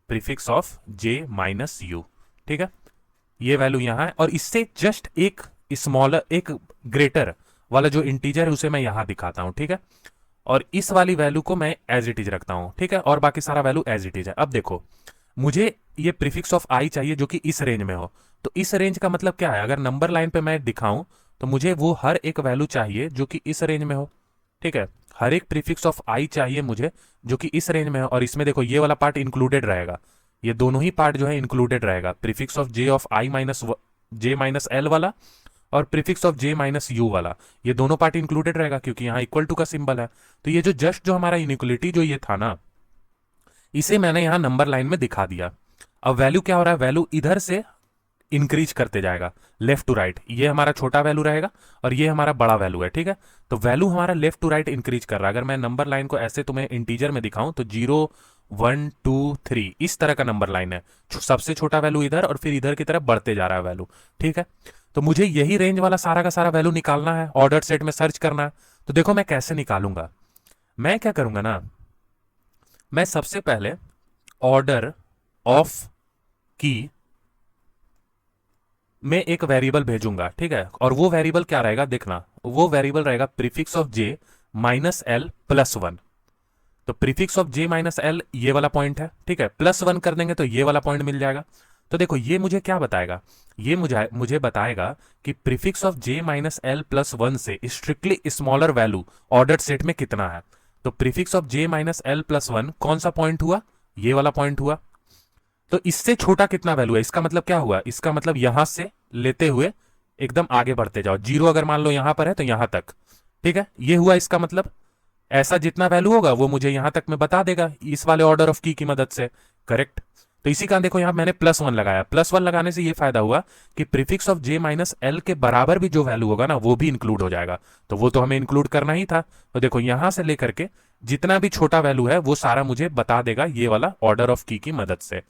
prefix of j minus you. ठीक है, ये वैल्यू यहां है, और इससे जस्ट एक स्मॉलर एक ग्रेटर वाला जो इंटीजर है उसे मैं यहां दिखाता हूं। ठीक है, और इस वाली वैल्यू को मैं एज इट इज रखता हूं। ठीक है, और बाकी सारा वैल्यू एज इट इज है। अब देखो मुझे ये प्रीफिक्स ऑफ आई चाहिए जो कि इस रेंज में हो, तो इस रेंज का मतलब क्या है, अगर नंबर लाइन पे मैं दिखाऊं तो मुझे वो हर एक वैल्यू चाहिए जो कि इस रेंज में हो। ठीक है, हर एक प्रीफिक्स ऑफ आई चाहिए मुझे जो कि इस रेंज में हो, और इसमें देखो ये वाला पार्ट इंक्लूडेड रहेगा, ये दोनों ही पार्ट जो है इंक्लूडेड रहेगा, prefix of J of I minus J minus L वाला और prefix of j minus you वाला, ये दोनों पार्ट इंक्लूडेड रहेगा क्योंकि यहाँ इक्वल टू का सिंबल है। तो ये जो जस्ट जो हमारा इनइक्वलिटी जो ये था ना, इसे मैंने यहाँ नंबर लाइन में दिखा दिया। अब वैल्यू क्या हो रहा है, वैल्यू इधर से इंक्रीज करते जाएगा लेफ्ट टू राइट, ये हमारा छोटा वैल्यू रहेगा और ये हमारा बड़ा वैल्यू है। ठीक है, तो वैल्यू हमारा लेफ्ट टू राइट इंक्रीज कर रहा है। अगर मैं नंबर लाइन को ऐसे तुम्हें इंटीजर में दिखाऊं तो 0 1 2 3 इस तरह का नंबर लाइन है, सबसे छोटा वैल्यू इधर और फिर इधर की तरफ बढ़ते जा रहा है वैल्यू। ठीक है, तो मुझे यही रेंज वाला सारा का सारा वैल्यू निकालना है, ऑर्डर सेट में सर्च करना है। तो देखो मैं कैसे निकालूंगा, मैं क्या करूंगा ना, मैं सबसे पहले ऑर्डर ऑफ की में एक वेरिएबल भेजूंगा। ठीक है, और वो वेरिएबल क्या रहेगा देखना, वो वेरिएबल रहेगा prefix of j minus l plus one. तो prefix of j minus l ये वाला पॉइंट है। ठीक है, प्लस वन कर देंगे तो ये वाला पॉइंट मिल जाएगा। तो देखो ये मुझे क्या बताएगा, ये मुझे बताएगा कि prefix of j minus l plus one से strictly smaller value order set में कितना है। तो prefix of j minus l plus one कौन सा पॉइंट हुआ, ये वाला पॉइंट हुआ। तो इससे छोटा कितना वैल्यू है, इसका मतलब क्या हुआ, इसका मतलब यहां से लेते हुए एकदम आगे बढ़ते जाओ, जीरो अगर मान लो यहां पर है तो यहां तक। ठीक है, ये हुआ इसका मतलब, ऐसा जितना वैल्यू होगा वो मुझे यहां तक में बता देगा इस वाले ऑर्डर ऑफ की मदद से। करेक्ट, तो इसी का देखो यहां मैंने प्लस वन लगाया, प्लस वन लगाने से ये फायदा हुआ कि prefix of j minus L के बराबर भी जो वैल्यू होगा ना वो भी इंक्लूड हो जाएगा, तो वो तो हमें इंक्लूड करना ही था। तो देखो यहां से लेकर के जितना भी छोटा वैल्यू है वो सारा मुझे बता देगा ये वाला ऑर्डर ऑफ की मदद से।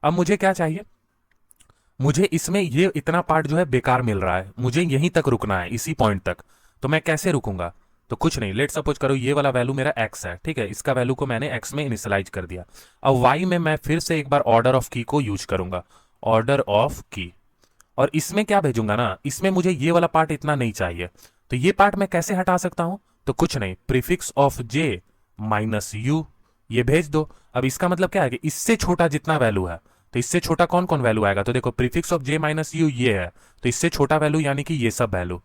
अब मुझे क्या चाहिए, मुझे इसमें ये इतना पार्ट जो है बेकार मिल रहा है, मुझे यहीं तक रुकना है, इसी पॉइंट तक। तो मैं कैसे रुकूंगा, तो कुछ नहीं, लेट सपोज करो ये वाला वैल्यू मेरा x है। ठीक है, इसका वैल्यू को मैंने x में इनिशियलाइज कर दिया। अब y में मैं फिर से एक बार ऑर्डर ऑफ की को यूज करूंगा, ऑर्डर ऑफ की, और इसमें क्या भेजूंगा ना, इसमें मुझे ये वाला पार्ट इतना नहीं चाहिए, तो ये पार्ट मैं कैसे हटा सकता हूं, तो कुछ नहीं, prefix of j minus you ये भेज दो। अब इसका मतलब क्या है कि इससे छोटा जितना वैल्यू है, तो इससे छोटा कौन कौन वैल्यू आएगा, तो देखो prefix of j minus you ये है, तो इससे छोटा वैल्यू यानी कि ये सब वैल्यू।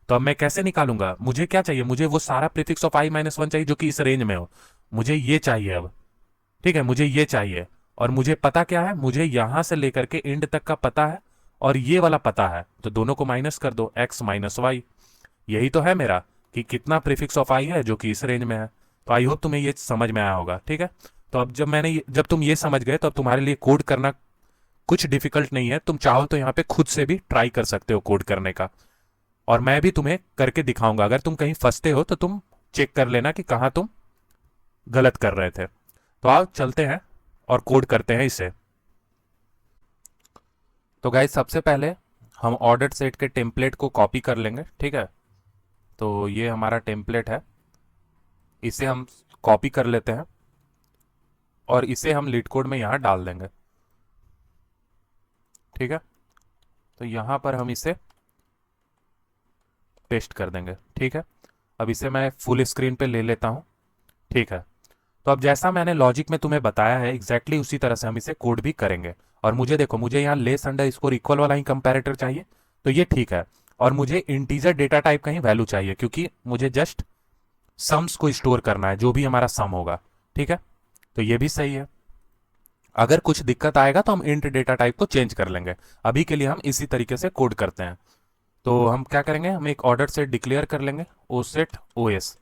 तो अब मैं कैसे निकालूंगा, मुझे क्या चाहिए, मुझे वो सारा prefix of I minus one चाहिए जो कि इस रेंज में हो, मुझे ये चाहिए अब। ठीक है, मुझे ये चाहिए, और मुझे पता क्या है, मुझे यहां से लेकर के एंड तक का पता है और ये वाला पता है, तो दोनों को माइनस कर दो, एक्स माइनस वाई। यही तो है मेरा कि कितना प्रीफिक्स ऑफ आई है जो कि इस रेंज में है। तो आई होप तुम्हें ये समझ में आया होगा। ठीक है, तो अब जब तुम ये समझ गए तो अब तुम्हारे लिए कोड करना कुछ डिफिकल्ट नहीं है, तुम चाहो तो यहाँ पे खुद से भी ट्राई कर सकते हो कोड करने का। और मैं भी तुम्हें करके दिखाऊंगा। अगर तुम कहीं फंसते हो तो तुम चेक कर लेना कि कहाँ तुम गलत कर रहे थे। तो आओ चलते हैं और कोड करते हैं इसे। तो गाइस सबसे पहले हम ऑर्डर सेट के टेम्पलेट को कॉपी कर लेंगे, ठीक है। तो ये हमारा टेम्पलेट है, इसे हम कॉपी कर लेते हैं और इसे हम लीड कोड में यहाँ डाल देंगे, ठीक है। तो यहाँ पर हम इसे पेस्ट कर देंगे, ठीक है। अब इसे मैं फुल स्क्रीन पे ले लेता हूँ, ठीक है। तो अब जैसा मैंने लॉजिक में तुम्हें बताया है एग्जैक्टली उसी तरह से हम इसे कोड भी करेंगे। और मुझे देखो, मुझे यहाँ लेस अंडर स्कोर इक्वल वाला ही कंपैरेटर चाहिए, तो ये ठीक है। और मुझे इंटीजर डेटा टाइप का ही वैल्यू चाहिए, क्योंकि मुझे जस्ट सम्स को स्टोर करना है, जो भी हमारा सम होगा, ठीक है। तो ये भी सही है। अगर कुछ दिक्कत आएगा तो हम इंट डेटा टाइप को चेंज कर लेंगे। अभी के लिए हम इसी तरीके से कोड करते हैं। तो हम क्या करेंगे, हम एक ऑर्डर सेट डिक्लेयर कर लेंगे, ओ सेट ओ एस।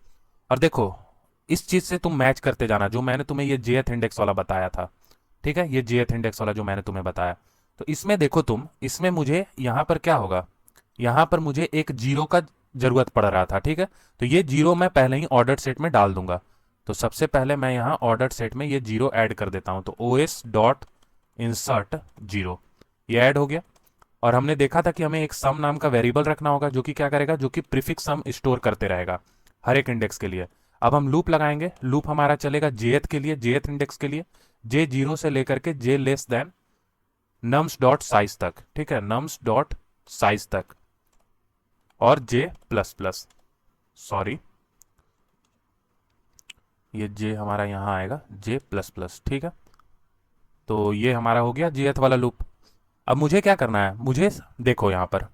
और देखो, इस चीज से तुम मैच करते जाना जो मैंने तुम्हें ये जेथ इंडेक्स वाला बताया था, ठीक है। ये जेथ इंडेक्स वाला जो मैंने तुम्हें बताया, तो इसमें देखो तुम, इसमें मुझे यहाँ पर क्या होगा, यहाँ पर मुझे एक जीरो का जरूरत पड़ रहा था, ठीक है। तो ये जीरो मैं पहले ही ऑर्डर सेट में डाल दूंगा। तो सबसे पहले मैं यहाँ ऑर्डर सेट में ये जीरो ऐड कर देता हूँ। तो O S dot insert zero, ये ऐड हो गया। और हमने देखा था कि हमें एक सम नाम का वेरिएबल रखना होगा, जो कि क्या करेगा, जो कि प्रीफिक्स सम स्टोर करते रहेगा हर एक इंडेक्स के लिए। अब हम लूप लगाएंगे, लूप हमारा चलेगा जेथ के लिए, जेथ इंडेक्स के लिए, जे जीरो से लेकर के j less than nums dot size तक, ठीक है, नम्स डॉट साइज तक, और जे प्लस प्लस, सॉरी ये जे हमारा यहाँ आएगा जे प्लस प्लस, ठीक है। तो ये हमारा हो गया जेथ वाला लूप। अब मुझे क्या करना है, मुझे देखो यहाँ पर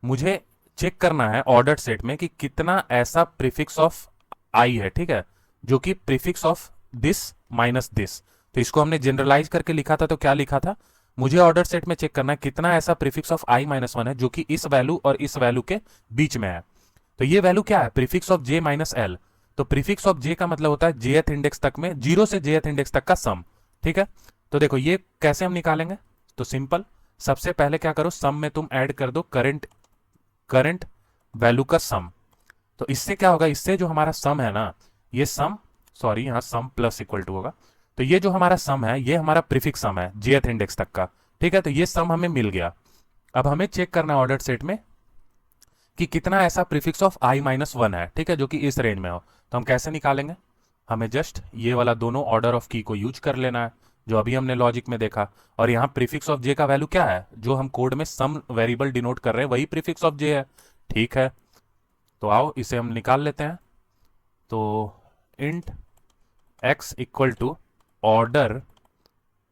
मुझे चेक करना है ऑर्डर सेट में कि कितना ऐसा प्रीफिक्स ऑफ आई है, ठीक है, जो कि prefix of this minus this. तो इसको हमने जनरलाइज करके लिखा था, तो क्या लिखा था, मुझे ऑर्डर सेट में चेक करना है कितना ऐसा prefix of I minus one है जो कि इस वैल्यू और इस वैल्यू के बीच में है। तो ये वैल्यू क्या है, prefix of j minus L. तो प्रीफिक्स ऑफ जे का मतलब होता है जेथ इंडेक्स तक में, जीरो से जेथ इंडेक्स तक का सम, ठीक है। तो देखो ये कैसे हम निकालेंगे, तो सिंपल, सबसे पहले क्या करो, सम में तुम ऐड कर दो करंट करंट वैल्यू का सम। तो इससे क्या होगा, इससे जो हमारा सम है ना, ये सम, सॉरी यहाँ सम प्लस इक्वल टू होगा। तो ये जो हमारा सम है, ये हमारा प्रीफिक्स सम है जेथ इंडेक्स तक का, ठीक है। तो ये सम हमें मिल गया। अब हमें चेक करना है ऑर्डर सेट में कि कितना ऐसा prefix of I minus one है, ठीक है, जो कि इस रेंज में हो। तो हम कैसे निकालेंगे, हमें जस्ट ये वाला दोनों ऑर्डर ऑफ की को यूज कर लेना है, जो अभी हमने लॉजिक में देखा। और यहाँ प्रीफिक्स ऑफ जे का वैल्यू क्या है, जो हम कोड में सम वेरिएबल डिनोट कर रहे हैं, वही प्रीफिक्स ऑफ जे है, ठीक है। तो आओ इसे हम निकाल लेते हैं। तो int x equal to order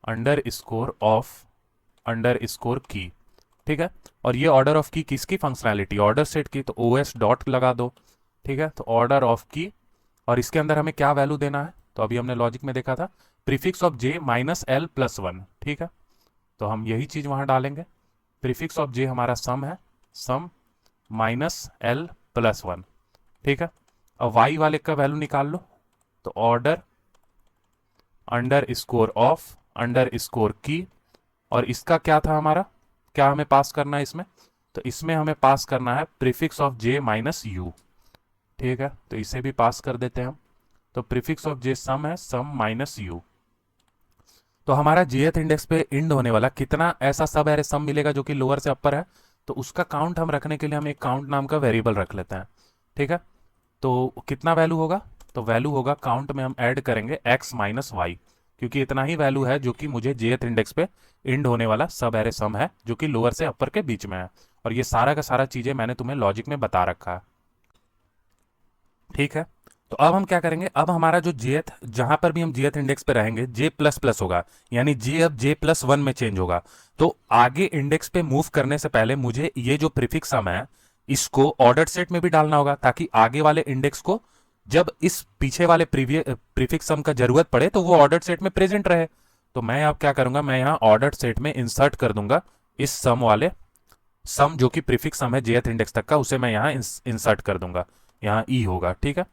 underscore of underscore key, ठीक है। और ये ऑर्डर ऑफ की किसकी फंक्शनैलिटी, ऑर्डर सेट की, तो ओ एस डॉट लगा दो, ठीक है। तो ऑर्डर ऑफ की, और इसके अंदर हमें क्या वैल्यू देना है, तो अभी हमने लॉजिक में देखा था prefix of j minus l plus one, ठीक है। तो हम यही चीज वहां डालेंगे, प्रीफिक्स ऑफ जे हमारा सम है, सम माइनस एल प्लस वन, ठीक है। अब वाई वाले का वैल्यू निकाल लो, तो order underscore of underscore की, और इसका क्या था हमारा, क्या हमें पास करना है इसमें, तो इसमें हमें पास करना है prefix of j minus you, ठीक है। तो इसे भी पास कर देते हैं हम। तो प्रीफिक्स ऑफ जे सम है, सम माइनस यू। तो हमारा जेथ इंडेक्स पे इंड होने वाला कितना ऐसा सब एरे सम मिलेगा जो कि लोअर से अपर है, तो उसका काउंट हम रखने के लिए हम एक काउंट नाम का वेरिएबल रख लेते हैं, ठीक है। तो कितना वैल्यू होगा, तो वैल्यू होगा काउंट में हम ऐड करेंगे x माइनस वाई, क्योंकि इतना ही वैल्यू है जो कि मुझे जेथ इंडेक्स पे इंड होने वाला सब एरे सम है, जो कि लोअर से अपर के बीच में है। और ये सारा का सारा चीजें मैंने तुम्हें लॉजिक में बता रखा है, ठीक है। तो अब हम क्या करेंगे, अब हमारा जो जेथ, जहां पर भी हम जेथ इंडेक्स पे रहेंगे, जे प्लस प्लस होगा, यानी जे अब जे प्लस वन में चेंज होगा। तो आगे इंडेक्स पे मूव करने से पहले मुझे ये जो प्रीफिक्स सम है, इसको ऑर्डर सेट में भी डालना होगा, ताकि आगे वाले इंडेक्स को जब इस पीछे वाले प्रीफिक्स सम का जरूरत पड़े तो वो ऑर्डर सेट में प्रेजेंट रहे। तो मैं अब क्या करूंगा, मैं यहाँ ऑर्डर सेट में इंसर्ट कर दूंगा इस सम वाले, सम जो कि प्रीफिक्स सम है जेथ इंडेक्स तक का, उसे मैं यहाँ इंसर्ट कर दूंगा, यहाँ ई होगा, ठीक है।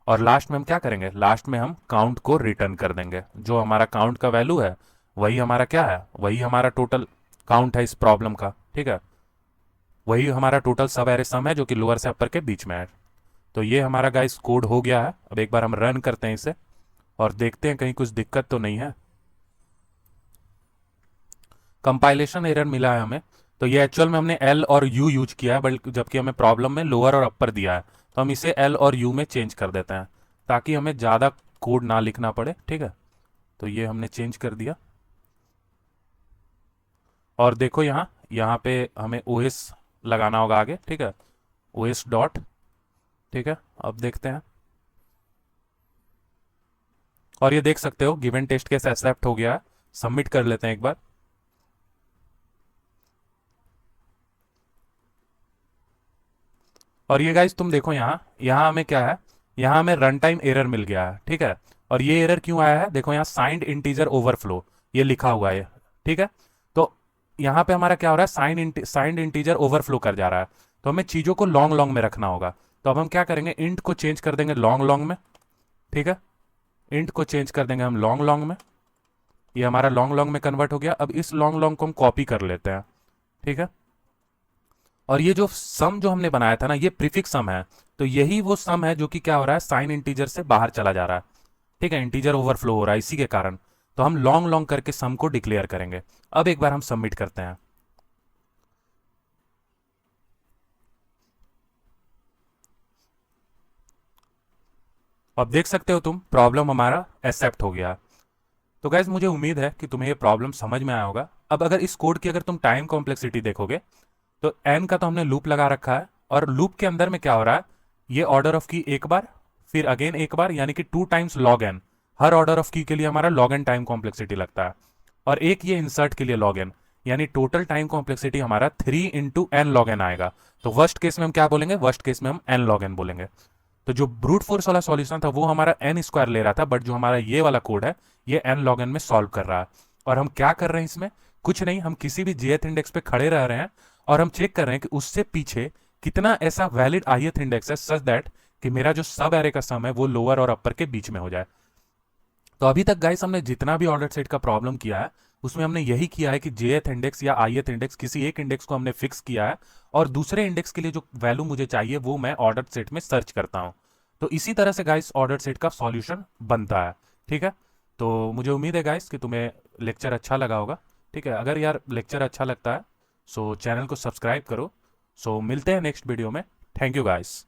और लास्ट में हम क्या करेंगे, लास्ट में हम काउंट को रिटर्न कर देंगे। जो हमारा काउंट का वैल्यू है वही हमारा क्या है, वही हमारा टोटल काउंट है इस प्रॉब्लम का, ठीक है। वही हमारा टोटल सब एरे सम है जो कि लोअर से अपर के बीच में है। तो ये हमारा गाइस कोड हो गया है। अब एक बार हम रन करते हैं इसे और देखते हैं कहीं कुछ दिक्कत तो नहीं है। कंपाइलेशन एरर मिला है हमें। तो ये एक्चुअल में हमने एल और यू यूज किया है, बल्कि जबकि हमें प्रॉब्लम में लोअर और अपर दिया है। तो हम इसे एल और यू में चेंज कर देते हैं ताकि हमें ज़्यादा कोड ना लिखना पड़े। ठीक है, तो ये हमने चेंज कर दिया। और देखो यहाँ यहाँ पे हमें ओएस लगाना होगा आगे। ठीक है, ओएस डॉट। ठीक है, अब देखते हैं। और ये देख सकते हो गिवन टेस्ट केस एक्सेप्ट हो गया है। सबमिट कर लेते हैं एक बार। और ये गाइस तुम देखो यहाँ यहाँ हमें क्या है, यहाँ हमें रन टाइम एरर मिल गया है। ठीक है, और ये एरर क्यों आया है, देखो यहाँ साइंड इंटीजर ओवरफ्लो ये लिखा हुआ है। ठीक है, तो यहाँ पे हमारा क्या हो रहा है, साइंड इंटीजर ओवरफ्लो कर जा रहा है। तो हमें चीज़ों को लॉन्ग लॉन्ग में रखना होगा। तो अब हम क्या करेंगे, इंट को चेंज कर देंगे लॉन्ग लॉन्ग में। ठीक है, इंट को चेंज कर देंगे हम लॉन्ग लॉन्ग में। ये हमारा लॉन्ग लॉन्ग में कन्वर्ट हो गया। अब इस लॉन्ग लॉन्ग को हम कॉपी कर लेते हैं। ठीक है, और ये जो सम जो हमने बनाया था ना, ये प्रीफिक्स सम है। तो यही वो सम है जो कि क्या हो रहा है, साइन इंटीजर से बाहर चला जा रहा है। ठीक है, इंटीजर ओवरफ्लो हो रहा है इसी के कारण। तो हम लॉन्ग लॉन्ग करके सम को डिक्लेयर करेंगे। अब एक बार हम सबमिट करते हैं। अब देख सकते हो तुम, प्रॉब्लम हमारा एक्सेप्ट हो गया। तो गैस मुझे उम्मीद है कि तुम्हें ये प्रॉब्लम समझ में आया होगा। अब अगर इस कोड की अगर तुम टाइम कॉम्प्लेक्सिटी देखोगे तो एन का तो हमने लूप लगा रखा है, और लूप के अंदर में क्या हो रहा है, ये ऑर्डर ऑफ की एक बार, फिर अगेन एक बार, यानी कि 2 टाइम्स लॉग एन। हर ऑर्डर ऑफ की के लिए हमारा लॉग एन टाइम कॉम्प्लेक्सिटी लगता है। और एक ये इंसर्ट के लिए लॉग एन, यानी टोटल टाइम कॉम्प्लेक्सिटी हमारा 3 × n log n आएगा। तो वर्स्ट केस में हम क्या बोलेंगे, वर्स्ट केस में हम n log n बोलेंगे। तो जो ब्रूट फोर्स वाला सॉल्यूशन था वो हमारा एन स्क्वायर ले रहा था, बट जो हमारा ये वाला कोड है ये n log n में सॉल्व कर रहा है। और हम क्या कर रहे हैं इसमें, कुछ नहीं, हम किसी भी jth इंडेक्स पे खड़े रह रहे हैं और हम चेक कर रहे हैं कि उससे पीछे कितना ऐसा वैलिड ith इंडेक्स है सच दैट कि मेरा जो सब एरे का सम है वो लोअर और अपर के बीच में हो जाए। तो अभी तक गाइस हमने जितना भी ऑर्डर सेट का प्रॉब्लम किया है उसमें हमने यही किया है कि jth इंडेक्स या ith इंडेक्स किसी एक इंडेक्स को हमने फिक्स किया है, और दूसरे इंडेक्स के लिए जो वैल्यू मुझे चाहिए वो मैं ऑर्डर सेट में सर्च करता हूं। तो इसी तरह से गाइस ऑर्डर सेट का सॉल्यूशन बनता है। ठीक है, तो मुझे उम्मीद है गाइस कि तुम्हें लेक्चर अच्छा लगा होगा। ठीक है, अगर यार लेक्चर अच्छा लगता है सो चैनल को सब्सक्राइब करो। सो मिलते हैं नेक्स्ट वीडियो में। Thank you guys.